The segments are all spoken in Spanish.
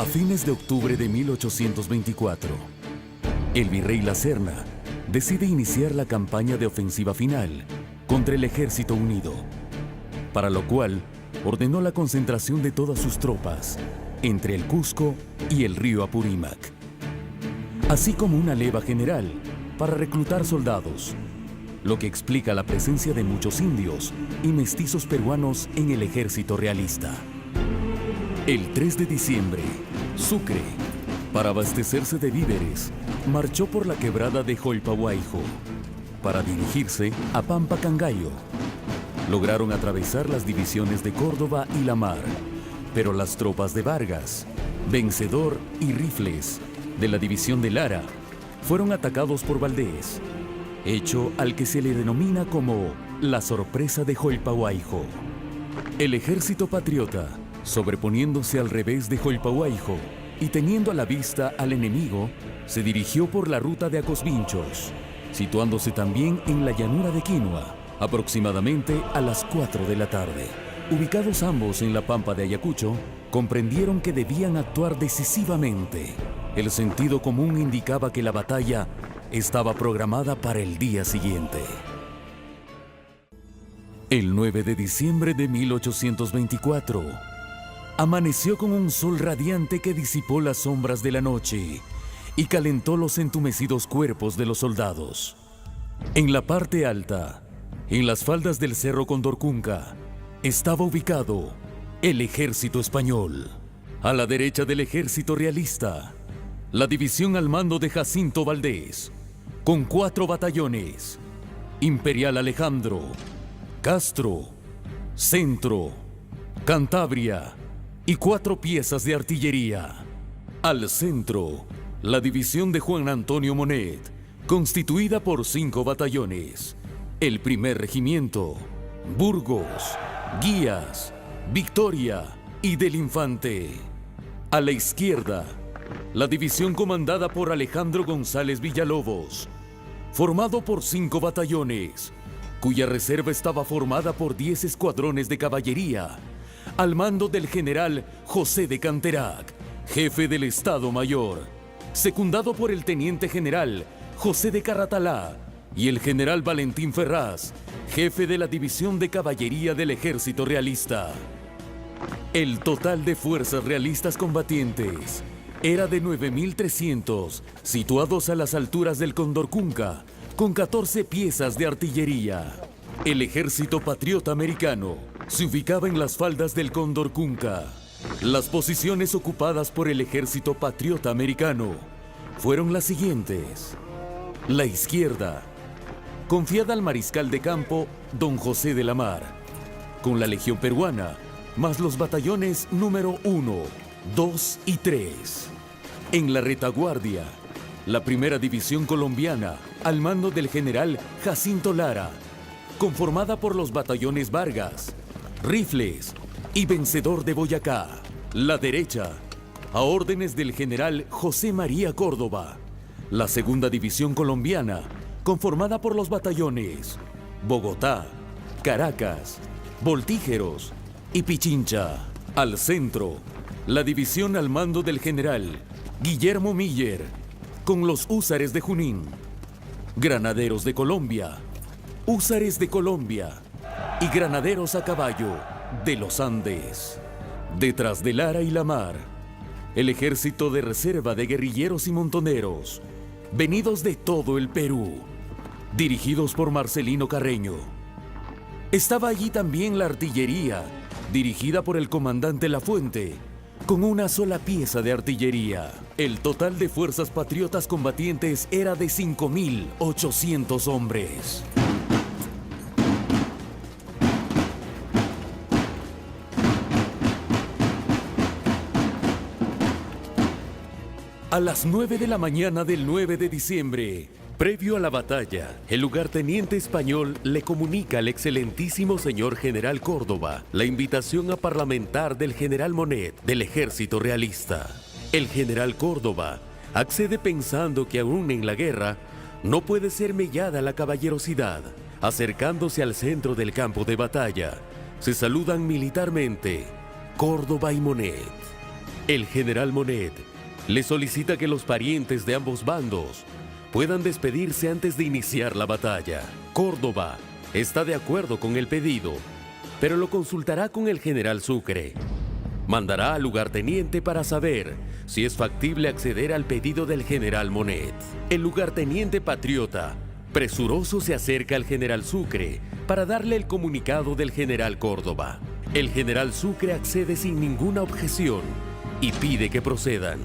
A fines de octubre de 1824, el virrey La Serna decide iniciar la campaña de ofensiva final contra el Ejército Unido, para lo cual ordenó la concentración de todas sus tropas entre el Cusco y el río Apurímac, así como una leva general para reclutar soldados, lo que explica la presencia de muchos indios y mestizos peruanos en el ejército realista. El 3 de diciembre, Sucre, para abastecerse de víveres, marchó por la quebrada de Joilpahuaijo para dirigirse a Pampa Cangallo. Lograron atravesar las divisiones de Córdoba y La Mar, pero las tropas de Vargas, Vencedor y Rifles de la división de Lara fueron atacados por Valdés, hecho al que se le denomina como la sorpresa de Joilpahuaijo. El ejército patriota, sobreponiéndose al revés de Joilpahuaijo y teniendo a la vista al enemigo, se dirigió por la ruta de Acosvinchos, situándose también en la llanura de Quinua, aproximadamente a las 4 de la tarde. Ubicados ambos en la pampa de Ayacucho, comprendieron que debían actuar decisivamente. El sentido común indicaba que la batalla estaba programada para el día siguiente. El 9 de diciembre de 1824, amaneció con un sol radiante que disipó las sombras de la noche y calentó los entumecidos cuerpos de los soldados. En la parte alta, en las faldas del Cerro Condorcunca, estaba ubicado el ejército español. A la derecha del ejército realista, la división al mando de Jacinto Valdés, con 4 batallones: Imperial Alejandro, Castro, Centro, Cantabria y 4 piezas de artillería. Al centro, la división de Juan Antonio Monet, constituida por 5 batallones: el primer regimiento, Burgos, Guías, Victoria y del Infante. A la izquierda, la división comandada por Alejandro González Villalobos, formado por 5 batallones, cuya reserva estaba formada por 10 escuadrones de caballería, al mando del general José de Canterac, jefe del Estado Mayor, secundado por el teniente general José de Carratalá y el general Valentín Ferraz, jefe de la división de caballería del ejército realista. El total de fuerzas realistas combatientes era de 9.300, situados a las alturas del Condorcunca, con 14 piezas de artillería. El ejército patriota americano se ubicaba en las faldas del Condorcunca. Las posiciones ocupadas por el ejército patriota americano fueron las siguientes. La izquierda, confiada al mariscal de campo don José de la Mar, con la legión peruana, más los batallones número 1, 2 y 3. En la retaguardia, la primera división colombiana, al mando del general Jacinto Lara, conformada por los batallones Vargas, Rifles y Vencedor de Boyacá. La derecha, a órdenes del general José María Córdoba, la segunda división colombiana, conformada por los batallones Bogotá, Caracas, Voltígeros y Pichincha. Al centro, la división al mando del general Guillermo Miller, con los húsares de Junín, granaderos de Colombia, húsares de Colombia y granaderos a caballo de los Andes. Detrás de Lara y La Mar, el ejército de reserva de guerrilleros y montoneros, venidos de todo el Perú, dirigidos por Marcelino Carreño. Estaba allí también la artillería, dirigida por el comandante Lafuente, con una sola pieza de artillería. El total de fuerzas patriotas combatientes era de 5.800 hombres. A las 9 de la mañana del 9 de diciembre, previo a la batalla, el lugarteniente español le comunica al excelentísimo señor general Córdoba la invitación a parlamentar del general Monet del ejército realista. El general Córdoba accede pensando que aún en la guerra no puede ser mellada la caballerosidad. Acercándose al centro del campo de batalla, se saludan militarmente Córdoba y Monet. El general Monet le solicita que los parientes de ambos bandos puedan despedirse antes de iniciar la batalla. Córdoba está de acuerdo con el pedido, pero lo consultará con el general Sucre. Mandará al lugarteniente para saber si es factible acceder al pedido del general Monet. El lugarteniente patriota, presuroso, se acerca al general Sucre para darle el comunicado del general Córdoba. El general Sucre accede sin ninguna objeción y pide que procedan.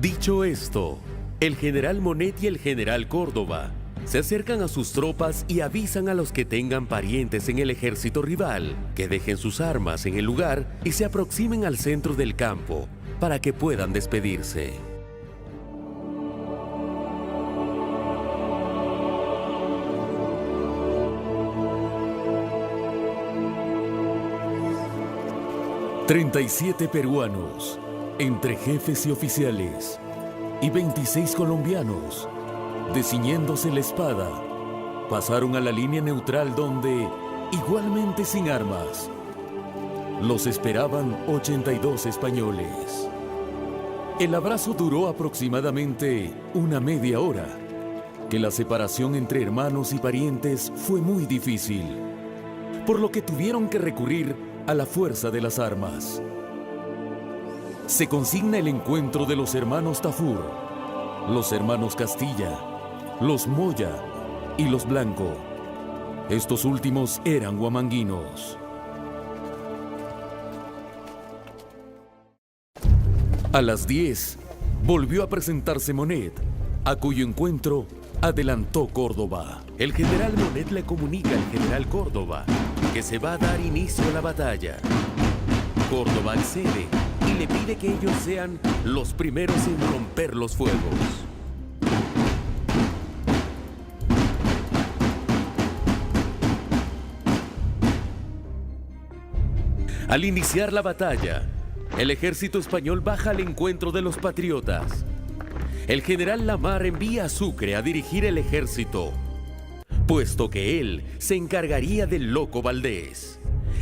Dicho esto, el general Monet y el general Córdoba se acercan a sus tropas y avisan a los que tengan parientes en el ejército rival que dejen sus armas en el lugar y se aproximen al centro del campo para que puedan despedirse. «37 peruanos, entre jefes y oficiales, y 26 colombianos, desciñéndose la espada, pasaron a la línea neutral donde, igualmente sin armas, los esperaban 82 españoles. El abrazo duró aproximadamente una media hora, que la separación entre hermanos y parientes fue muy difícil, por lo que tuvieron que recurrir a la fuerza de las armas. Se consigna el encuentro de los hermanos Tafur, los hermanos Castilla, los Moya y los Blanco. Estos últimos eran huamanguinos. A las 10 volvió a presentarse Monet, a cuyo encuentro adelantó Córdoba. El general Monet le comunica al general Córdoba que se va a dar inicio a la batalla. Córdoba accede y le pide que ellos sean los primeros en romper los fuegos. Al iniciar la batalla, el ejército español baja al encuentro de los patriotas. El general Lamar envía a Sucre a dirigir el ejército, puesto que él se encargaría del loco Valdés.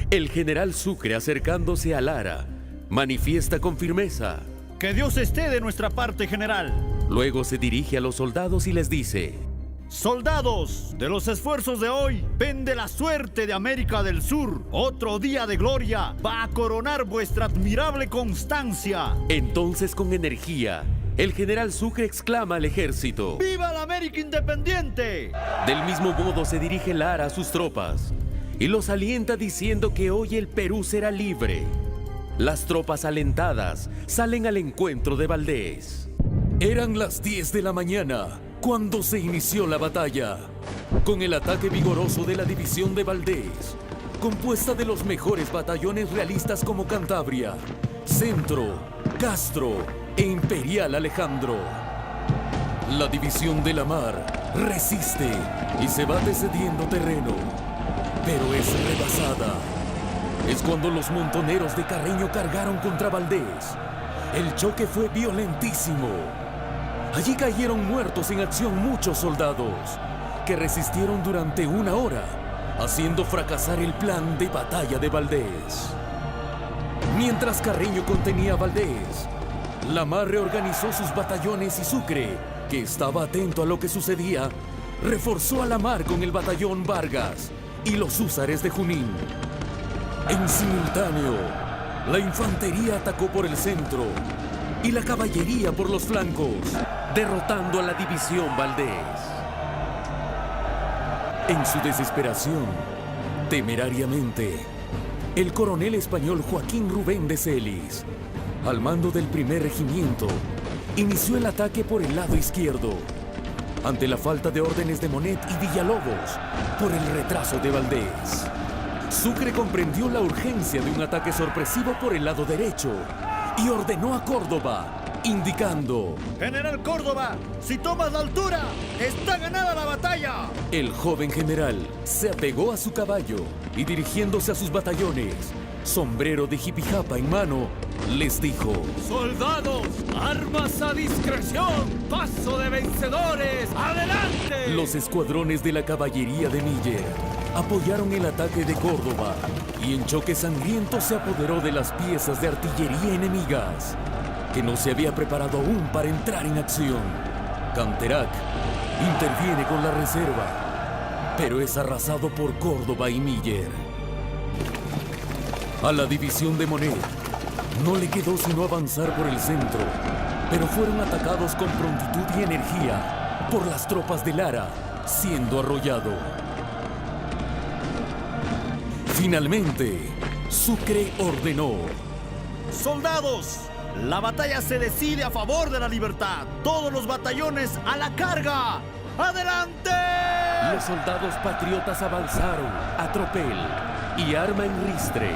El general Sucre, acercándose a Lara, manifiesta con firmeza: ¡Que Dios esté de nuestra parte, general! Luego se dirige a los soldados y les dice: ¡Soldados! De los esfuerzos de hoy pende la suerte de América del Sur. Otro día de gloria va a coronar vuestra admirable constancia. Entonces, con energía, el general Sucre exclama al ejército: ¡Viva la América independiente! Del mismo modo se dirige Lara a sus tropas y los alienta diciendo que hoy el Perú será libre. Las tropas alentadas salen al encuentro de Valdés. Eran las 10 de la mañana cuando se inició la batalla, con el ataque vigoroso de la división de Valdés, compuesta de los mejores batallones realistas como Cantabria, Centro, Castro e Imperial Alejandro. La división de Lamar resiste y se va cediendo terreno, pero es rebasada. Es cuando los montoneros de Carreño cargaron contra Valdés. El choque fue violentísimo. Allí cayeron muertos en acción muchos soldados, que resistieron durante una hora, haciendo fracasar el plan de batalla de Valdés. Mientras Carreño contenía a Valdés, Lamar reorganizó sus batallones y Sucre, que estaba atento a lo que sucedía, reforzó a Lamar con el batallón Vargas y los húsares de Junín. En simultáneo, la infantería atacó por el centro y la caballería por los flancos, derrotando a la división Valdés. En su desesperación, temerariamente, el coronel español Joaquín Rubén de Celis, al mando del primer regimiento, inició el ataque por el lado izquierdo, ante la falta de órdenes de Monet y Villalobos por el retraso de Valdés. Sucre comprendió la urgencia de un ataque sorpresivo por el lado derecho y ordenó a Córdoba, indicando: ¡General Córdoba! ¡Si tomas la altura, está ganada la batalla! El joven general se apegó a su caballo y, dirigiéndose a sus batallones, sombrero de jipijapa en mano, les dijo: ¡Soldados! ¡Armas a discreción! ¡Paso de vencedores! ¡Adelante! Los escuadrones de la caballería de Miller apoyaron el ataque de Córdoba y en choque sangriento se apoderó de las piezas de artillería enemigas. que no se había preparado aún para entrar en acción. Canterac interviene con la reserva, pero es arrasado por Córdoba y Miller. A la división de Monet no le quedó sino avanzar por el centro, pero fueron atacados con prontitud y energía por las tropas de Lara, siendo arrollado. Finalmente, Sucre ordenó: ¡Soldados! La batalla se decide a favor de la libertad. ¡Todos los batallones a la carga! ¡Adelante! Los soldados patriotas avanzaron a tropel y arma en ristre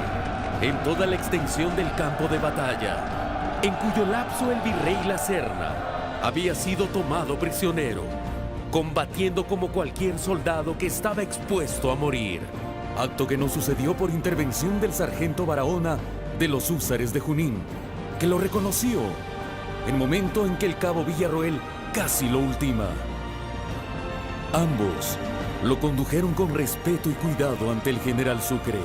en toda la extensión del campo de batalla, en cuyo lapso el virrey La Serna había sido tomado prisionero, combatiendo como cualquier soldado que estaba expuesto a morir. Acto que no sucedió por intervención del sargento Barahona de los húsares de Junín, que lo reconoció en momento en que el cabo Villarroel casi lo ultima. Ambos lo condujeron con respeto y cuidado ante el general Sucre,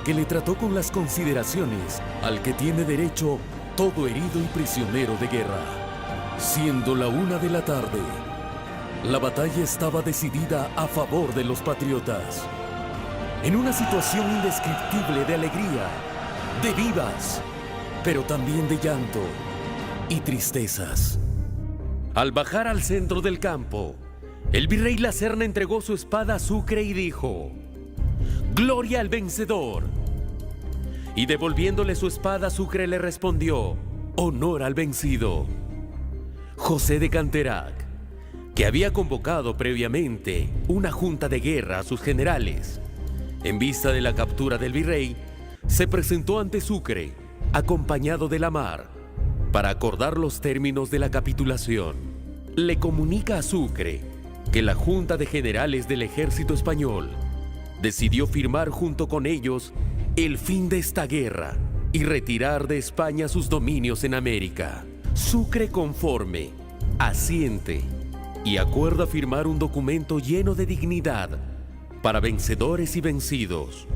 que le trató con las consideraciones al que tiene derecho todo herido y prisionero de guerra. Siendo la 1 de la tarde, la batalla estaba decidida a favor de los patriotas. En una situación indescriptible de alegría, de vivas, pero también de llanto y tristezas. Al bajar al centro del campo, el virrey La Serna entregó su espada a Sucre y dijo: ¡Gloria al vencedor! Y devolviéndole su espada, Sucre le respondió: ¡Honor al vencido! José de Canterac, que había convocado previamente una junta de guerra a sus generales, en vista de la captura del virrey, se presentó ante Sucre, acompañado de Lamar, para acordar los términos de la capitulación. Le comunica a Sucre que la Junta de Generales del Ejército Español decidió firmar junto con ellos el fin de esta guerra y retirar de España sus dominios en América. Sucre, conforme, asiente y acuerda firmar un documento lleno de dignidad para vencedores y vencidos.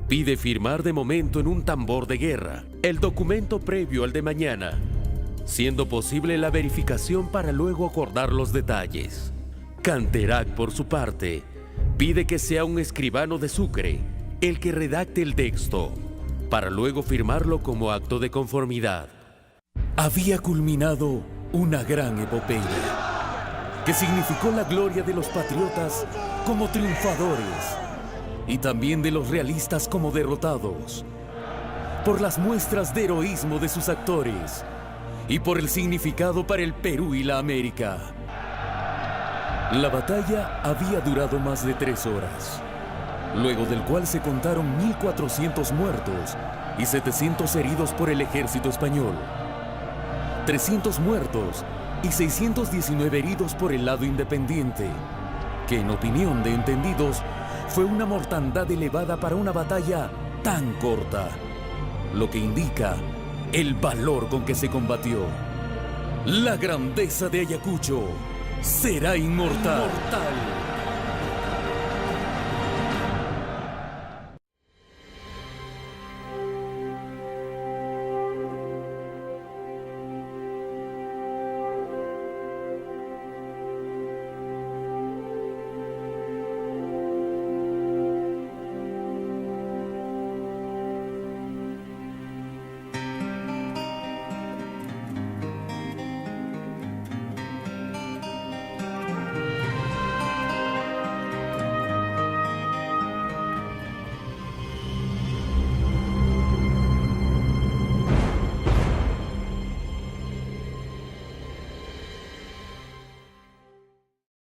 Pide firmar de momento en un tambor de guerra el documento previo al de mañana, siendo posible la verificación para luego acordar los detalles. Canterac, por su parte, pide que sea un escribano de Sucre el que redacte el texto, para luego firmarlo como acto de conformidad. Había culminado una gran epopeya, que significó la gloria de los patriotas como triunfadores y también de los realistas como derrotados, por las muestras de heroísmo de sus actores y por el significado para el Perú y la América. La batalla había durado más de 3 horas, luego del cual se contaron 1.400 muertos y 700 heridos por el ejército español, 300 muertos y 619 heridos por el lado independiente, que en opinión de entendidos fue una mortandad elevada para una batalla tan corta, lo que indica el valor con que se combatió. La grandeza de Ayacucho será inmortal.